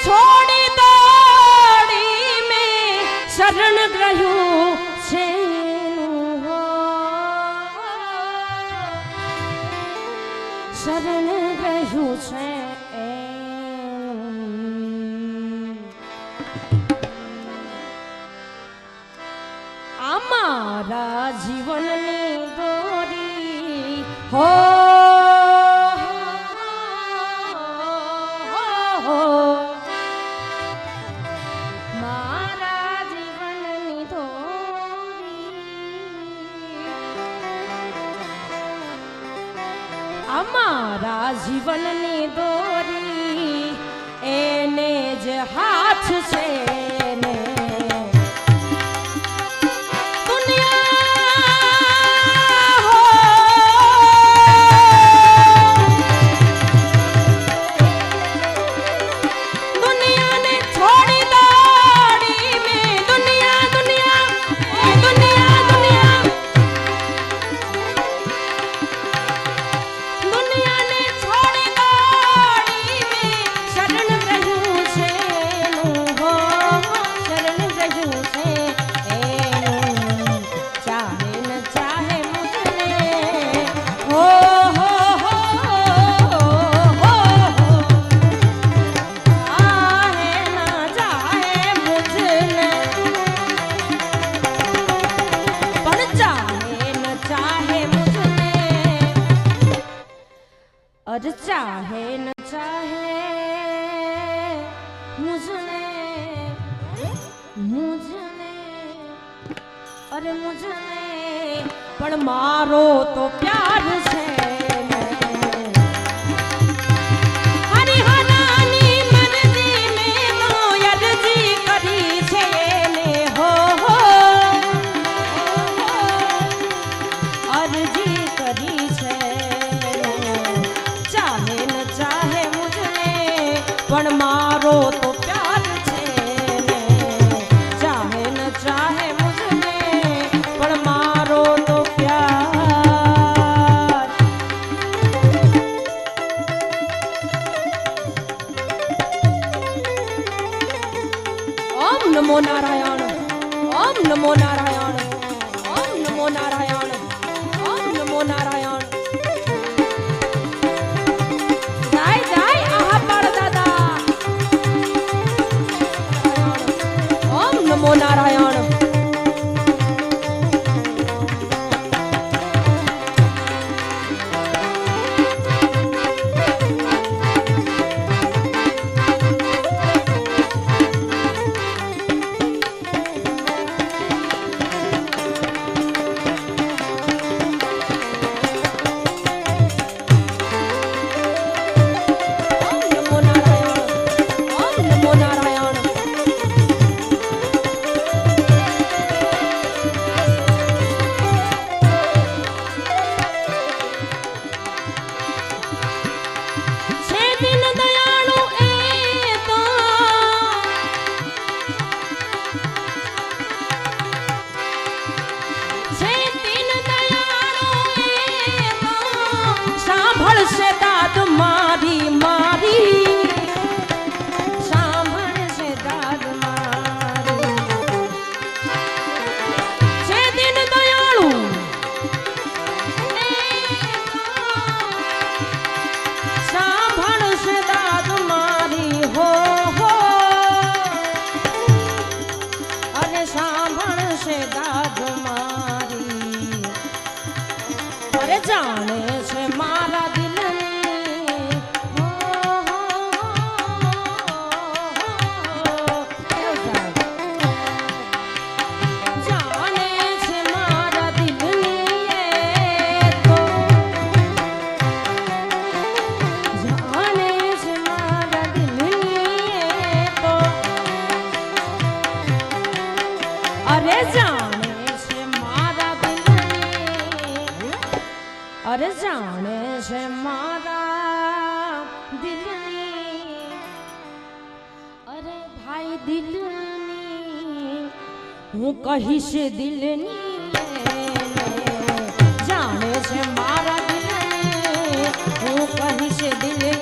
છોડી દોડી મેં શરણ ગ્રહ્યું છે શરણ ગ્રહ્યું છે અમારા જીવનની દોરી હો મારા જીવનની દોરી અમારા જીવનની દોરી એને જ હાથ છે ને और चाहे न चाहे मुझने अरे मुझने पण मारो तो प्यार से पण मारो तो प्यार छे चाहे न चाहे मुझने पण मारो तो प्यार ओम नमो नारायण ओम नमो नारायण ओम नमो नारायण ओम नमो नारायण नमो नारायण जाने से मारा दिल जाने से मारा दिल तो जाने से मारा दिल तो अरे जाने से मारा दिल अरे जाने से मारा दिलनी अरे भाई दिलनी हूँ कहीं से दिलनी जाने से मारा दिलनी हूँ कहीं से दिलनी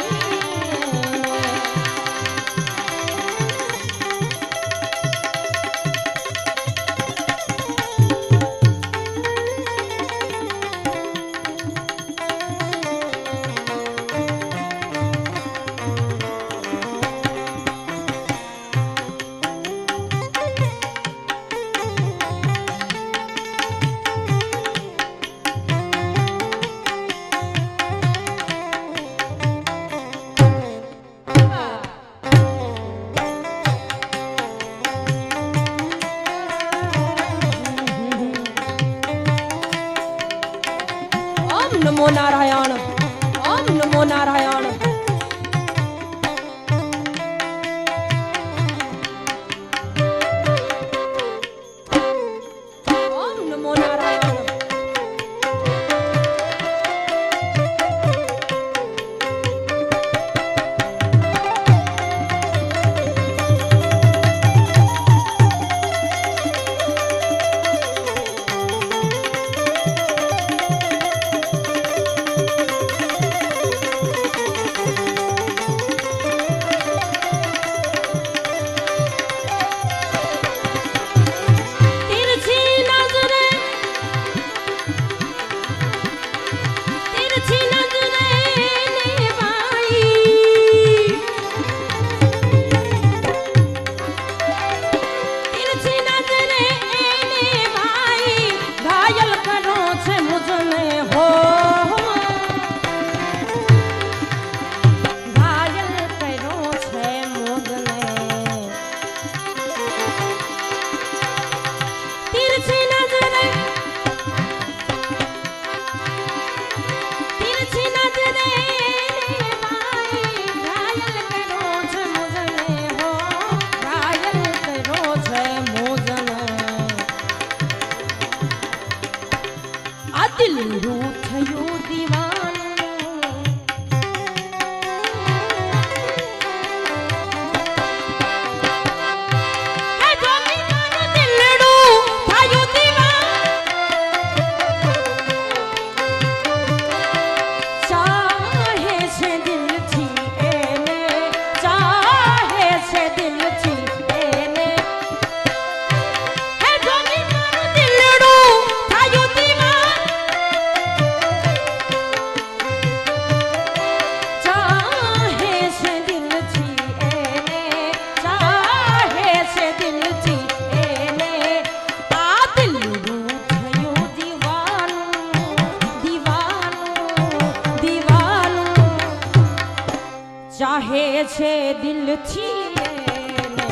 ચાહે છે દિલથી એને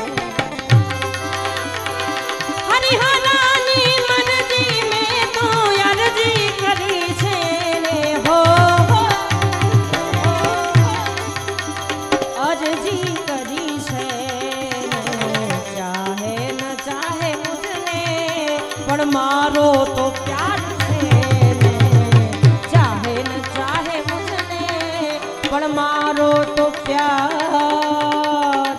હરિહરાની મરજી મેં તો અરજી કરી છે ને હો અરજી કરી છે ને ચાહે ન ચાહે મુझને પણ મારો તો પ્યાર છે ને ચાહે ન ચાહે મુझને પણ મારો તો પ્યાર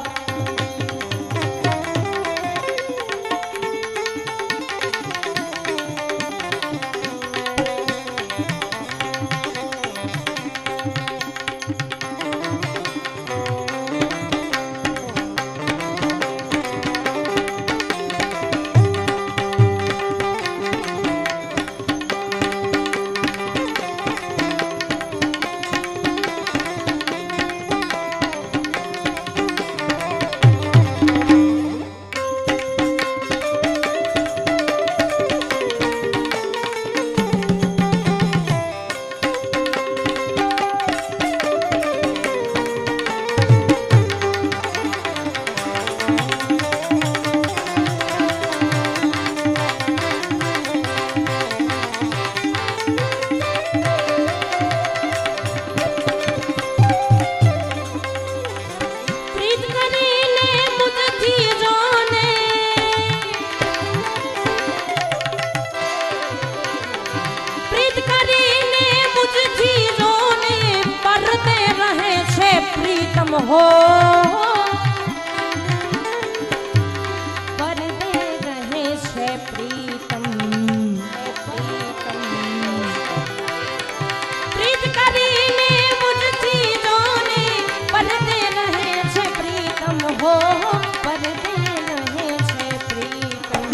प्रीतम हो परदे रहे छे प्रीतम प्रीत करीने मुझથી જોને પરદે રહે છે પ્રીતમ હો પરદે રહે છે પ્રીતમ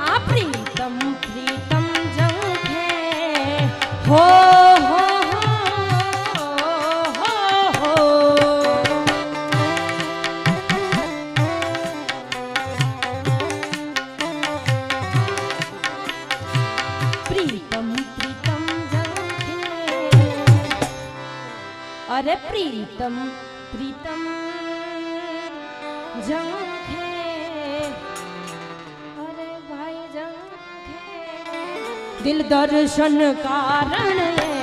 આ પ્રીતમ પ્રીતમ જંખે हो प्रीतम प्रीतम जंखे अरे प्रीतम प्रीतम जंखे अरे भाई जंखे दिल दर्शन कारण